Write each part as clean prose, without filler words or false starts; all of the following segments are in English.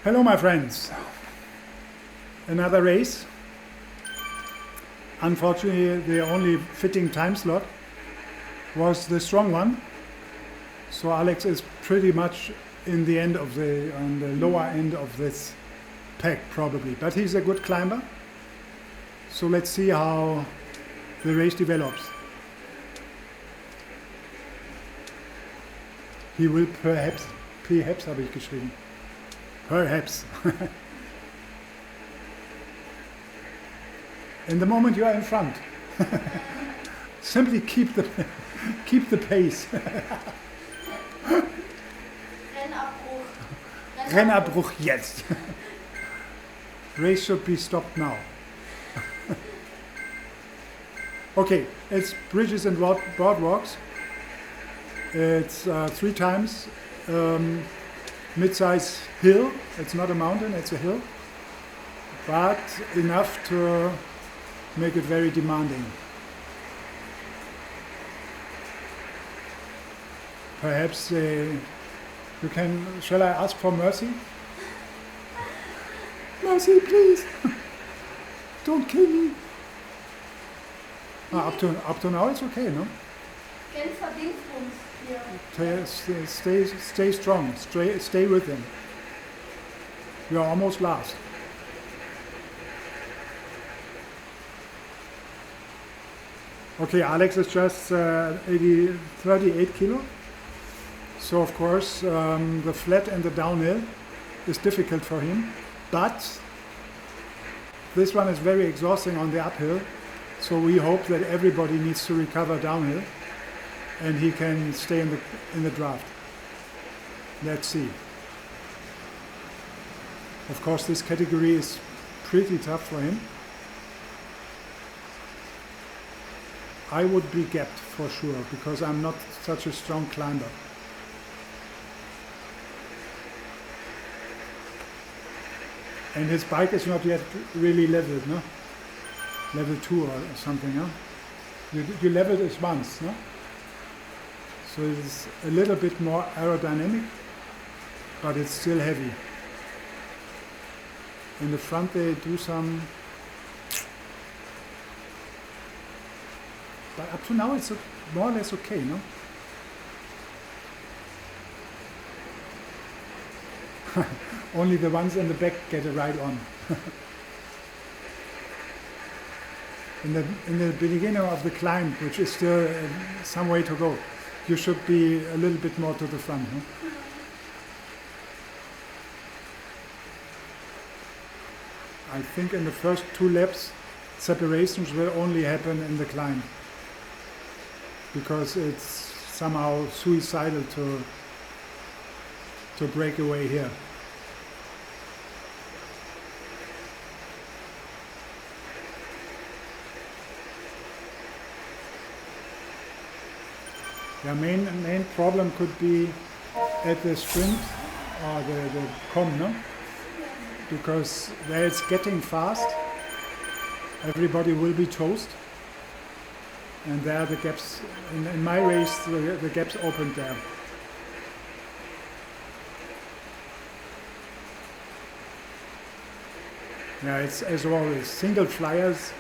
Hello my friends, another race. Unfortunately the only fitting time slot was the strong one, so Alex is pretty much in the end of on the lower end of this pack probably, but he's a good climber, so let's see how the race develops. He will perhaps habe ich geschrieben. Perhaps. In the moment you are in front, simply keep the pace. Rennabbruch. Rennabbruch jetzt. Race should be stopped now. Okay, it's bridges and boardwalks. It's 3 times mid-size hill. It's not a mountain, it's a hill, but enough to make it very demanding. Perhaps shall I ask for mercy? Mercy, please! Don't kill me! Up to now it's okay, no? Genfer Dingsbums hier. Stay strong, stay with them. You are almost last. Okay, Alex is just 38 kilo. So of course the flat and the downhill is difficult for him, but this one is very exhausting on the uphill. So we hope that everybody needs to recover downhill and he can stay in the draft. Let's see. Of course this category is pretty tough for him. I would be gapped for sure because I'm not such a strong climber. And his bike is not yet really leveled, no? Level 2 or something, no? You leveled it once, no? So it's a little bit more aerodynamic, but it's still heavy. In the front they do some, but up to now it's more or less okay, no? Only the ones in the back get a ride on. In the beginning of the climb, which is still some way to go, you should be a little bit more to the front. Huh? I think in the first 2 laps, separations will only happen in the climb, because it's somehow suicidal to break away here. The main problem could be at the sprint or the com, no? Because where it's getting fast, everybody will be toast, and there the gaps, in my race the gaps opened there. Yeah, it's as always, single flyers.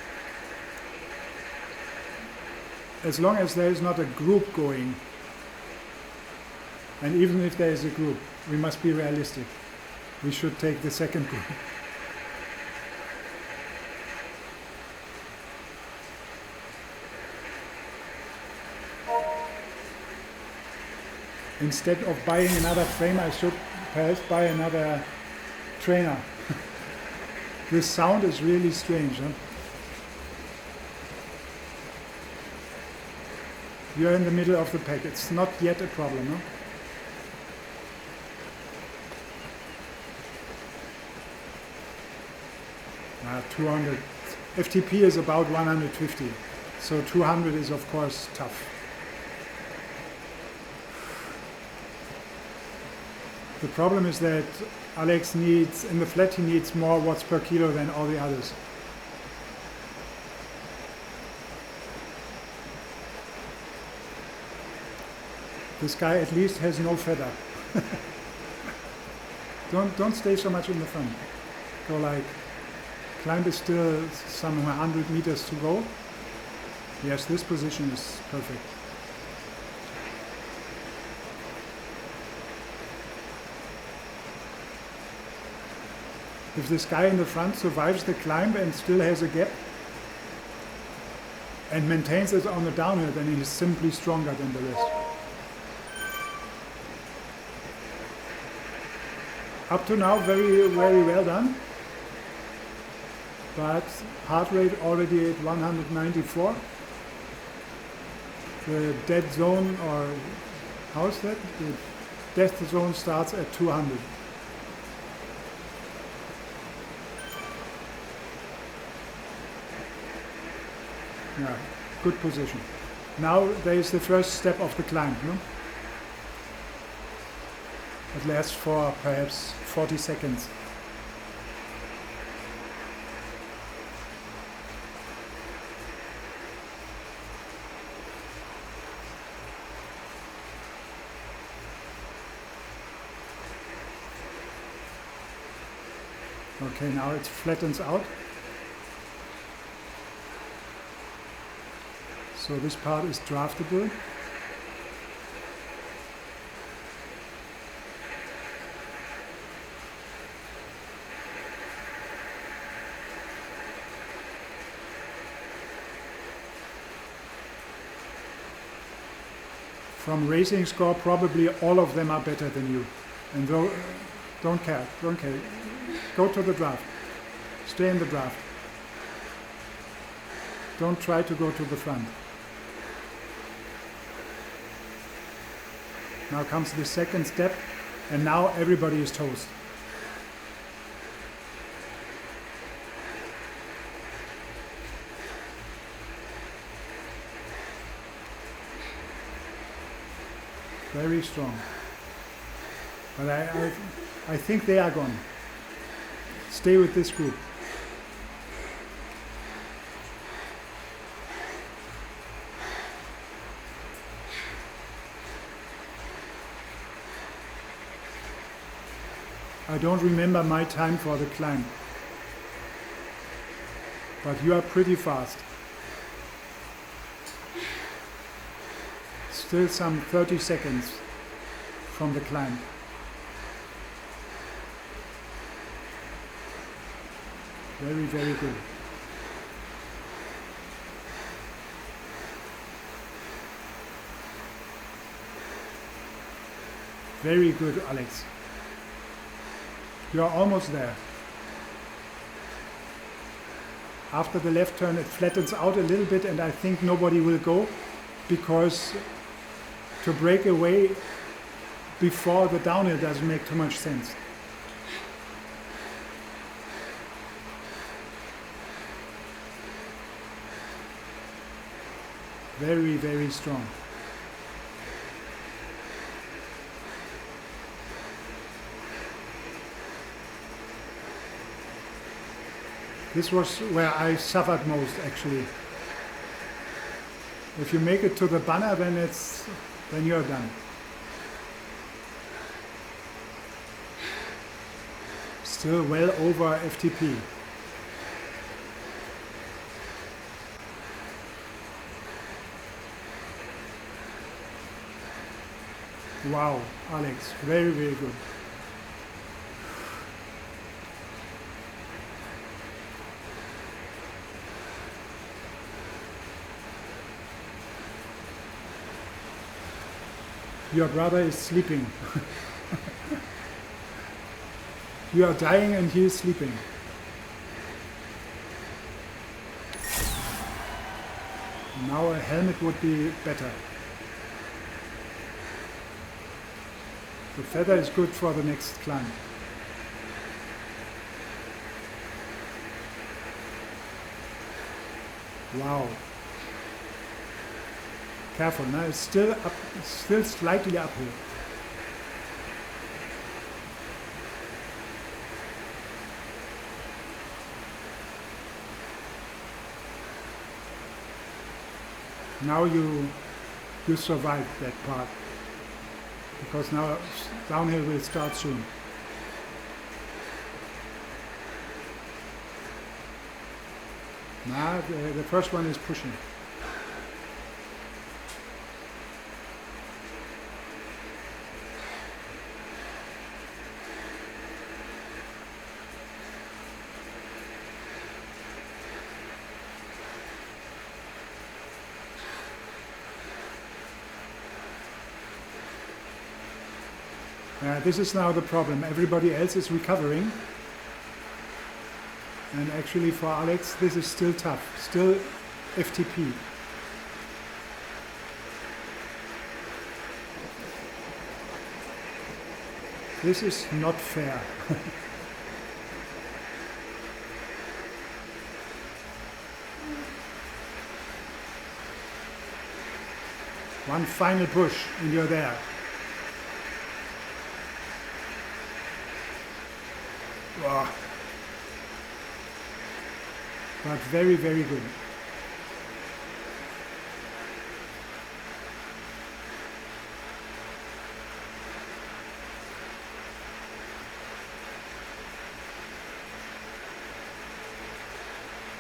As long as there is not a group going, and even if there is a group, we must be realistic. We should take the second group. Instead of buying another frame, I should perhaps buy another trainer. This sound is really strange, huh? You're in the middle of the pack. It's not yet a problem, no? Ah, 200. FTP is about 150. So 200 is of course tough. The problem is that Alex needs, in the flat he needs more watts per kilo than all the others. This guy at least has no feather. Don't stay so much in the front. Go like, climb is still some 100 meters to go. Yes, this position is perfect. If this guy in the front survives the climb and still has a gap and maintains it on the downhill, then he's simply stronger than the rest. Up to now, very well done. But heart rate already at 194. The dead zone, or how is that? The death zone starts at 200. Yeah, good position. Now there is the first step of the climb. No? It lasts for perhaps 40 seconds. Okay, now it flattens out. So this part is draftable. From racing score, probably all of them are better than you. And don't care. Go to the draft. Stay in the draft. Don't try to go to the front. Now comes the second step, and now everybody is toast. Very strong. But I think they are gone. Stay with this group. I don't remember my time for the climb, but you are pretty fast. Still some 30 seconds from the climb. Very, very good. Very good, Alex. You are almost there. After the left turn, it flattens out a little bit, and I think nobody will go, because to break away before the downhill doesn't make too much sense. Very, very strong. This was where I suffered most, actually. If you make it to the banner, then you're done. Still well over FTP. Wow, Alex, very, very good. Your brother is sleeping. You are dying and he is sleeping. Now a helmet would be better. The feather is good for the next climb. Wow. Careful, now it's still up, still slightly uphill. Now you survived that part, because now downhill will start soon. Nah, the first one is pushing. This is now the problem. Everybody else is recovering. And actually for Alex, this is still tough. Still FTP. This is not fair. One final push and you're there. Wow. But very, very good.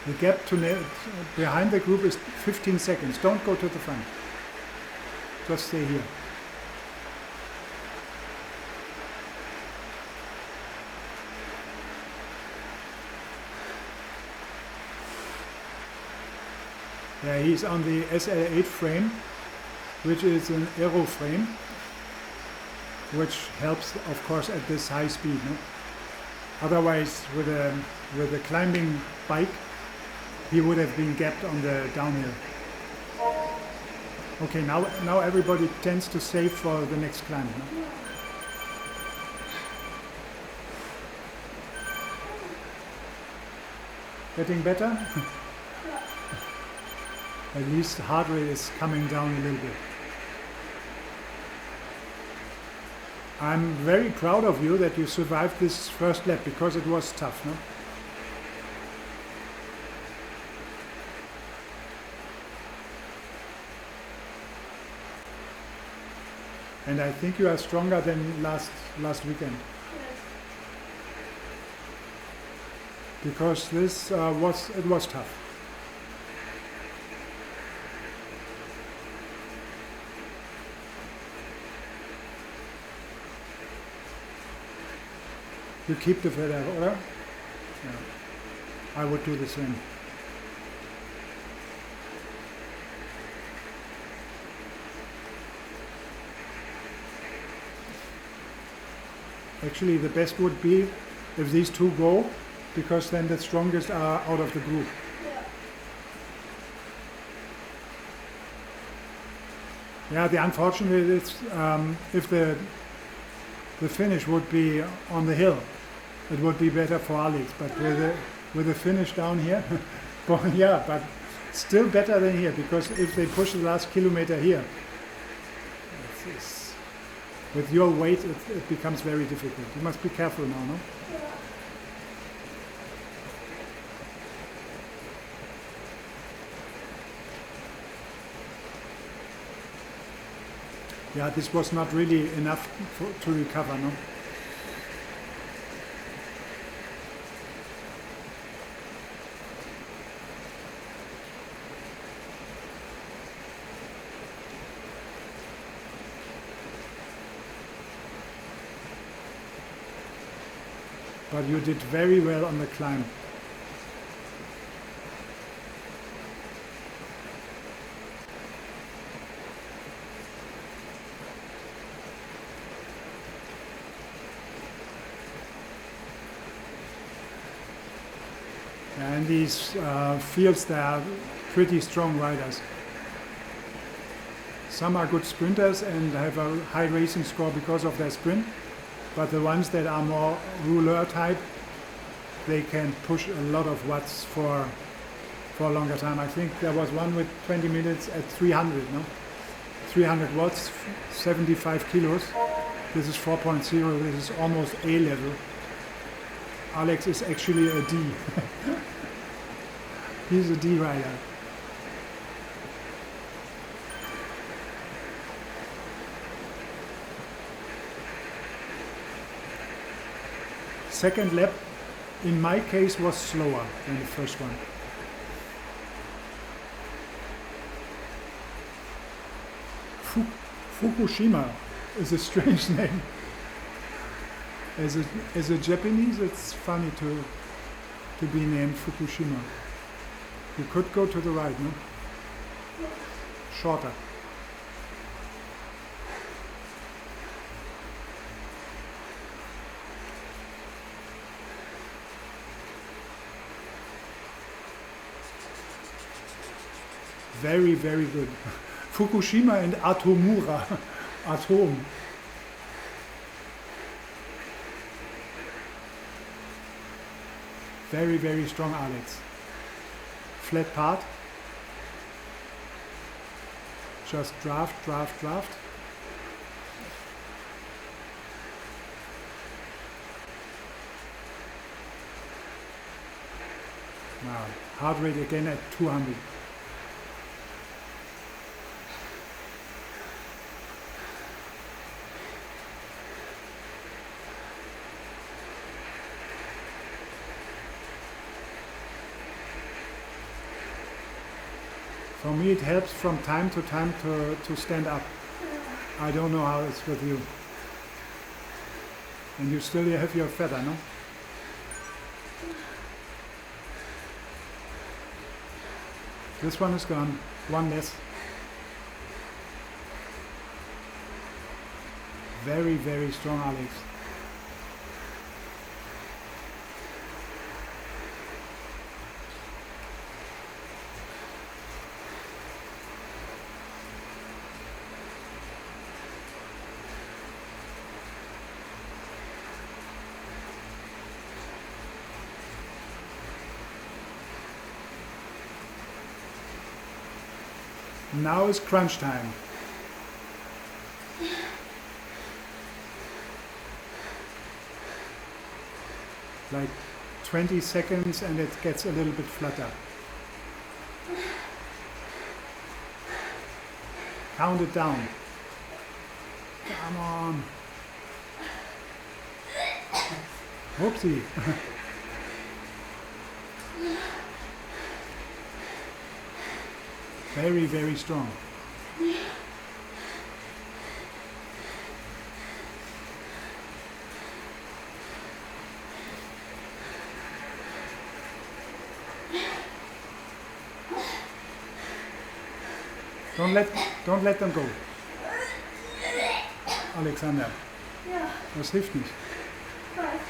The gap behind the group is 15 seconds. Don't go to the front. Just stay here. Yeah, he's on the SL8 frame, which is an aero frame, which helps, of course, at this high speed. No? Otherwise, with a climbing bike, he would have been gapped on the downhill. Okay, now everybody tends to save for the next climb. No? Getting better? At least the heart rate is coming down a little bit. I'm very proud of you that you survived this first lap because it was tough, no? And I think you are stronger than last weekend. Yes. Because this was tough. You keep the feather, oder? Yeah. I would do the same. Actually, the best would be if these two go, because then the strongest are out of the group. Yeah. Yeah, the unfortunate is if the finish would be on the hill, it would be better for Alex. But with the finish down here, well, yeah, but still better than here, because if they push the last kilometer here, with your weight, it becomes very difficult. You must be careful now, no? Yeah, this was not really enough to recover, no? But you did very well on the climb. And these fields, they are pretty strong riders. Some are good sprinters and have a high racing score because of their sprint, but the ones that are more rouleur type, they can push a lot of watts for a longer time. I think there was one with 20 minutes at 300, no? 300 watts, 75 kilos. This is 4.0, this is almost A level. Alex is actually a D. He's a D rider. Second lap, in my case, was slower than the first one. Fukushima is a strange name. As a Japanese, it's funny to be named Fukushima. You could go to the right, no? Shorter. Very, very good. Fukushima and Atomura. Atom. Very, very strong, Alex. Flat part. Just draft, draft, draft. Now, heart rate again at 200. For me, it helps from time to time to stand up. I don't know how it's with you. And you still have your feather, no? This one is gone. One less. Very, very strong, Alex. Now is crunch time. Like 20 seconds and it gets a little bit flatter. Count it down. Come on. Whoopsie. Very, very strong. Don't let them go. Alexander, Ja, das hilft nicht. weiß.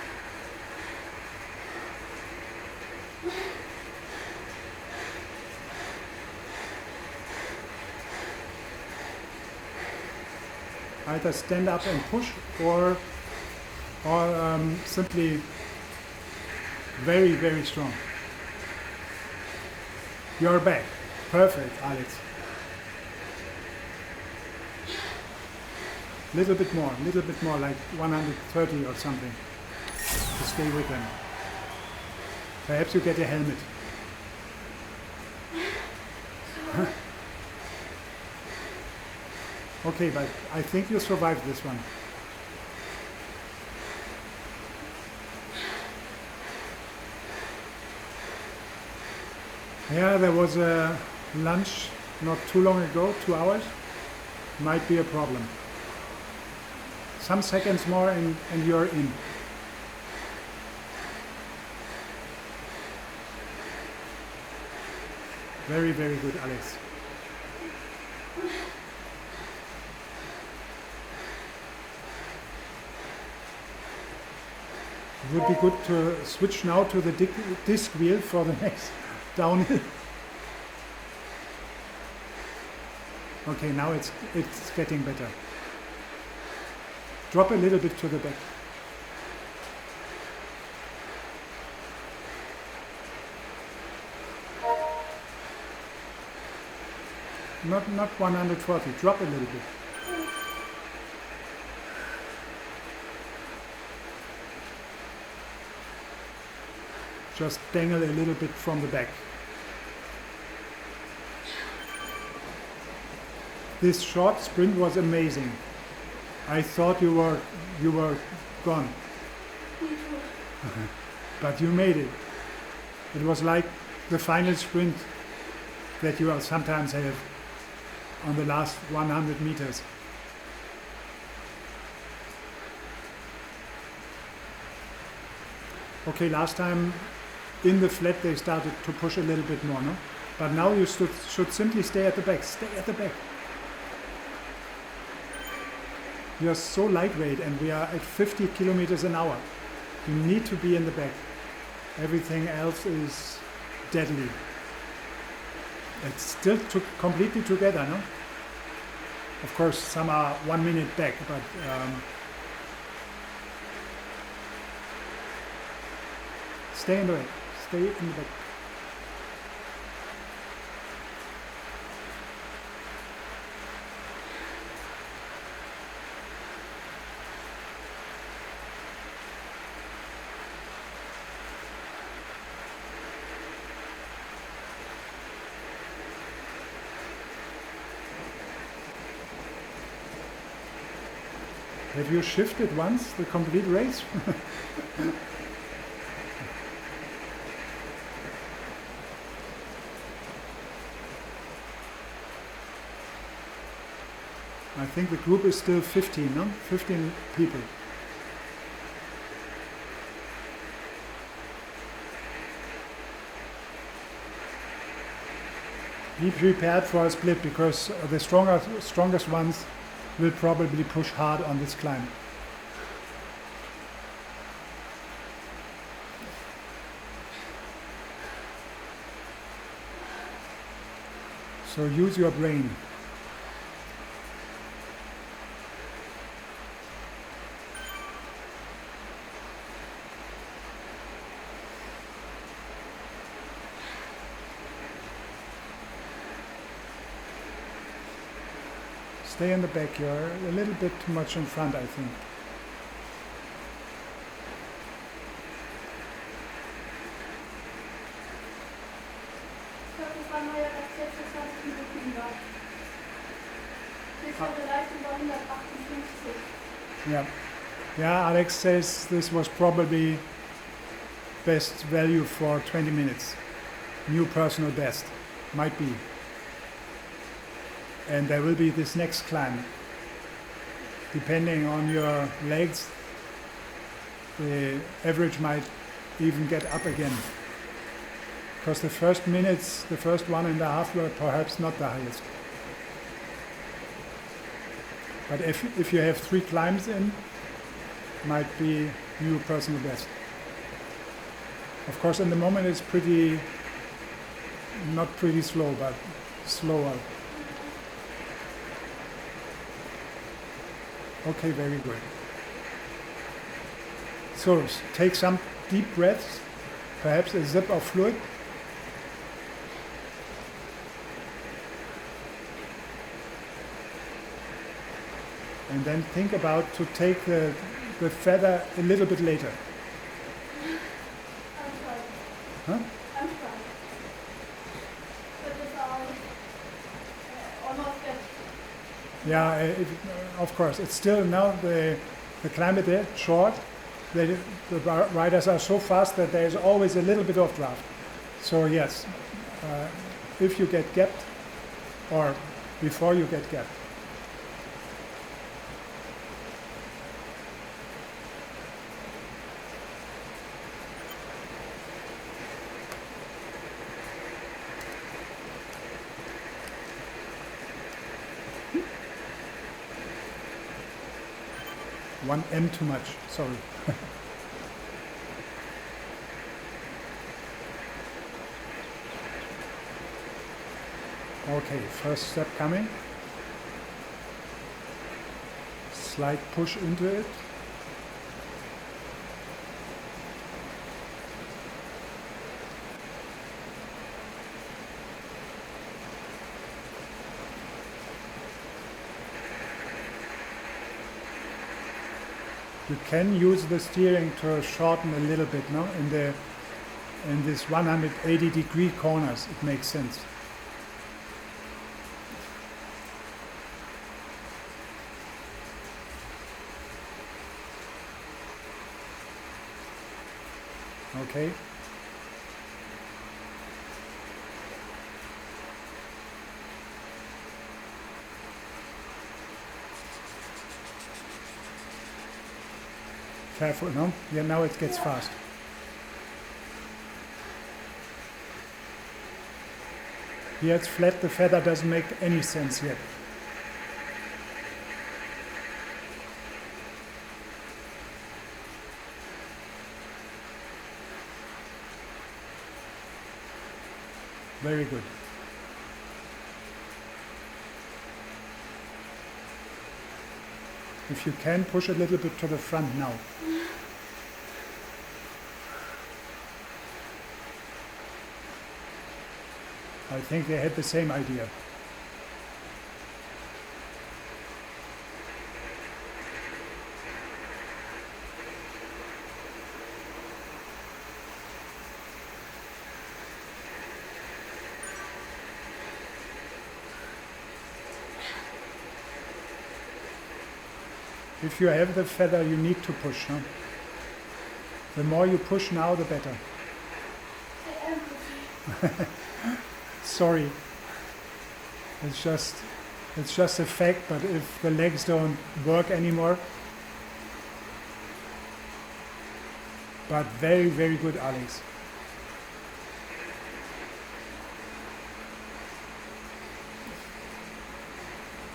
Either stand up and push or simply very, very strong. You're back. Perfect, Alex. Little bit more, like 130 or something to stay with them. Perhaps you get a helmet. Okay, but I think you survived this one. Yeah, there was a lunch not too long ago, 2 hours. Might be a problem. Some seconds more and you're in. Very, very good, Alex. It would be good to switch now to the disc wheel for the next downhill. Okay, now it's getting better. Drop a little bit to the back. Not 140, drop a little bit. Just dangle a little bit from the back. This short sprint was amazing. I thought you were gone. But you made it. It was like the final sprint that you sometimes have. on the last 100 meters. Okay, last time in the flat they started to push a little bit more, no? But now you should simply stay at the back. Stay at the back. You are so lightweight and we are at 50 kilometers an hour. You need to be in the back. Everything else is deadly. It's still completely together, no? Of course, some are 1 minute back, but stay in the back. Stay in the back. Have you shifted once the complete race? I think the group is still 15, no? 15 people. Be prepared for a split because the strongest ones will probably push hard on this climb. So use your brain. Stay in the back, you're a little bit too much in front, I think. Das war neuer als 26 Minuten war. Die Leistung war 158. Yeah. Yeah, Alex says this was probably best value for 20 minutes. New personal best. Might be. And there will be this next climb. Depending on your legs, the average might even get up again. Because the first minutes, the first 1.5 were perhaps not the highest. But if you have 3 climbs in, might be new personal best. Of course, in the moment it's not pretty slow, but slower. Okay, very good. So take some deep breaths, perhaps a sip of fluid. And then think about to take the feather a little bit later. I'm trying. Huh? I'm trying. But it's all almost good. Yeah, of course. It's still now the climb is there, short. The riders are so fast that there is always a little bit of draft. So yes, if you get gapped or before you get gapped. One M too much, sorry. Okay, first step coming. Slight push into it. You can use the steering to shorten a little bit, no? In this 180-degree corners, it makes sense. Okay. Careful, no? Yeah, now it gets fast. Here it's flat, the feather doesn't make any sense yet. Very good. If you can, push a little bit to the front now. I think they had the same idea. If you have the feather, you need to push. Huh? The more you push now, the better. I am pushing. Sorry. It's just a fact, but if the legs don't work anymore. But very, very good, Alex.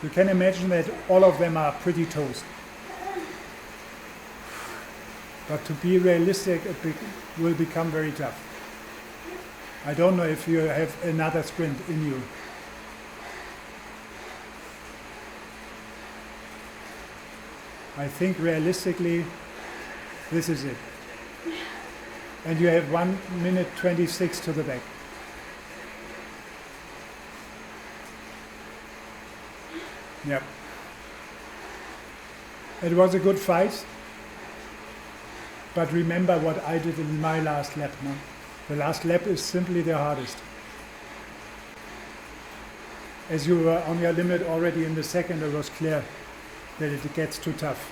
You can imagine that all of them are pretty toast. But to be realistic, it will become very tough. I don't know if you have another sprint in you. I think realistically, this is it. And you have 1 minute 26 to the back. Yep. It was a good fight. But remember what I did in my last lap. No? The last lap is simply the hardest. As you were on your limit already in the second, it was clear that it gets too tough.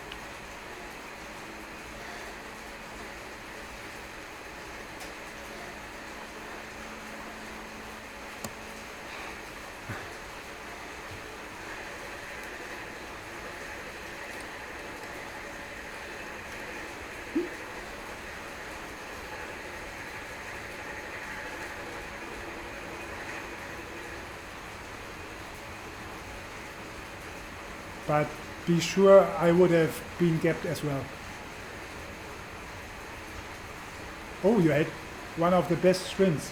But be sure I would have been gapped as well. Oh, you had one of the best sprints.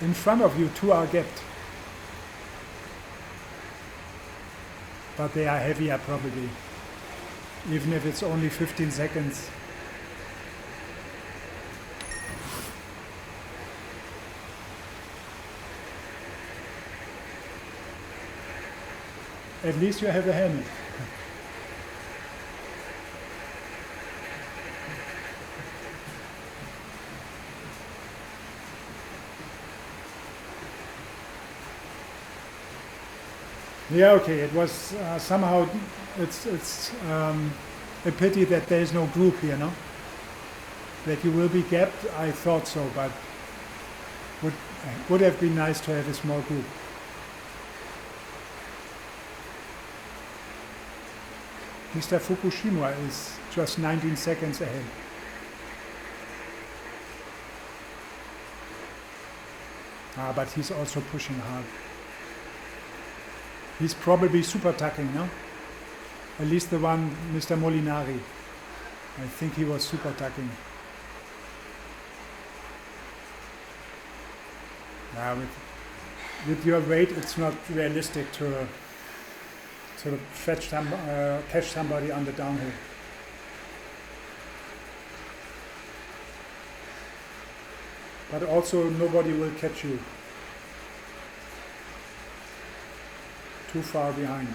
In front of you, two are gapped. But they are heavier probably. Even if it's only 15 seconds. At least you have a helmet. Yeah, okay. It was somehow it's a pity that there is no group here, no? That you will be gapped. I thought so, but would have been nice to have a small group. Mr. Fukushima is just 19 seconds ahead. But he's also pushing hard. He's probably super tucking, no? At least the one, Mr. Molinari. I think he was super tucking. With your weight, it's not realistic to sort of catch somebody on the downhill. But also nobody will catch you. Too far behind.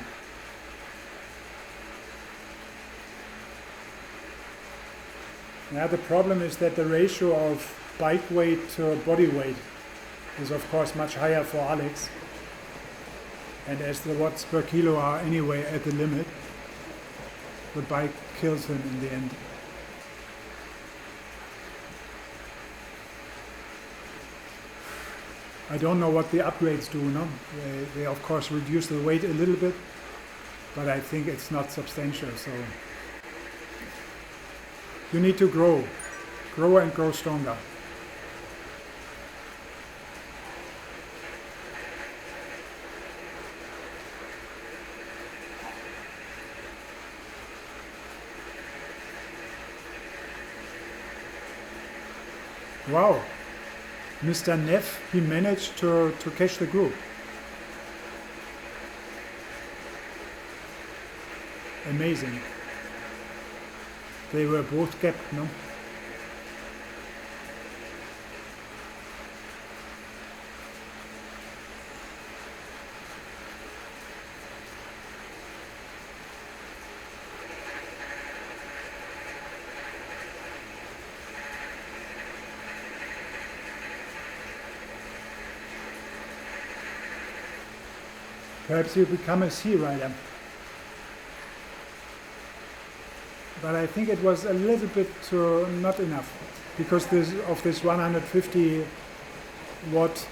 Yeah, the problem is that the ratio of bike weight to body weight is of course much higher for Alex. And as the watts per kilo are anyway at the limit, the bike kills him in the end. I don't know what the upgrades do, no? They of course reduce the weight a little bit, but I think it's not substantial, so you need to grow and grow stronger. Wow, Mr. Neff, he managed to catch the group. Amazing. They were both gapped, no? Perhaps you become a sea rider. But I think it was a little bit not enough, because of this 150 watt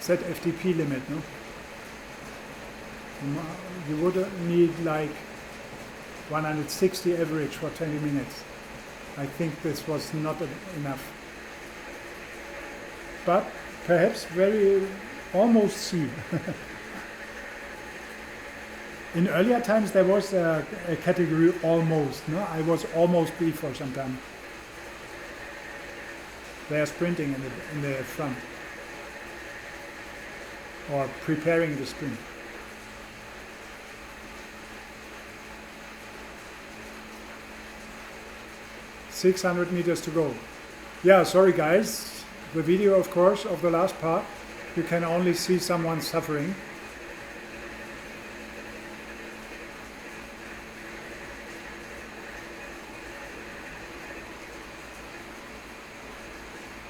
ZFTP limit, no? You would need like 160 average for 20 minutes. I think this was not enough. But perhaps almost C. In earlier times there was a category almost, no? I was almost B for some time. They are sprinting in the front, or preparing the sprint. "600 meters to go." Yeah, sorry guys, the video of course of the last part, you can only see someone suffering.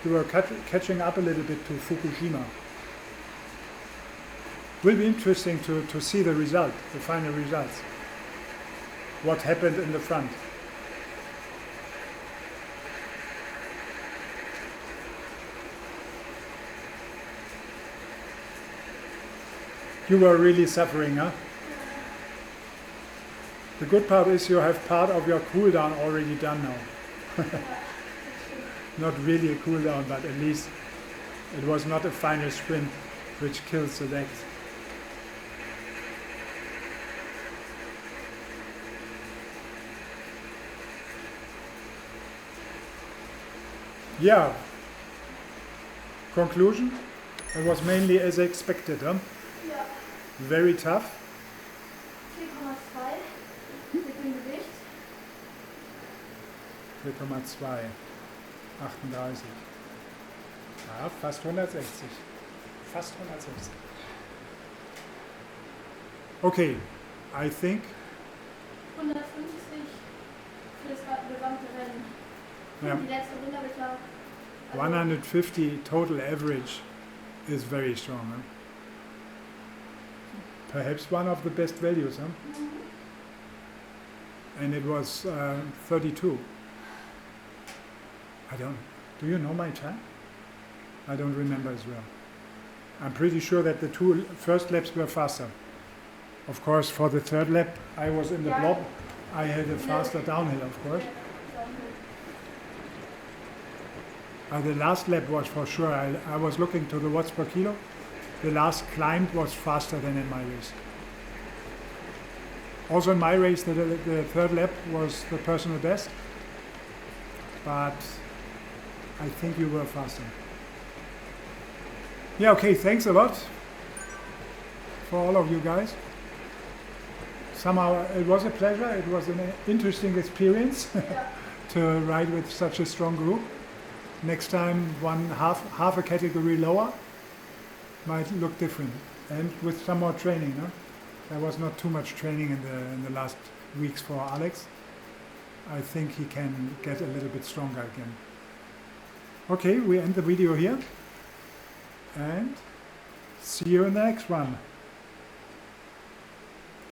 We were catching up a little bit to Fukushima. Will be interesting to see the result, the final results. What happened in the front. You were really suffering, huh? The good part is you have part of your cool down already done now. Not really a cool down, but at least it was not a final sprint which kills the legs. Yeah. Conclusion? It was mainly as expected, huh? Ja. Very tough. 4,2 mit dem Gewicht. 4,2. 38. Ja, fast 160. Fast 160. Okay, I think 150 für das gesamte Rennen. Ja. Die letzte Runde habe ich auch. 150 total average is very strong. Huh? Perhaps one of the best values, huh? And it was 32. Do you know my time? I don't remember as well. I'm pretty sure that the two first laps were faster. Of course, for the third lap, I was in the blob. I had a faster downhill, of course. The last lap was for sure. I was looking to the watts per kilo. The last climb was faster than in my race. Also in my race, the third lap was the personal best. But I think you were faster. Yeah, okay, thanks a lot for all of you guys. Somehow it was a pleasure, it was an interesting experience to ride with such a strong group. Next time half a category lower might look different, and with some more training. No? There was not too much training in the last weeks for Alex. I think he can get a little bit stronger again. Okay, we end the video here and see you in the next one.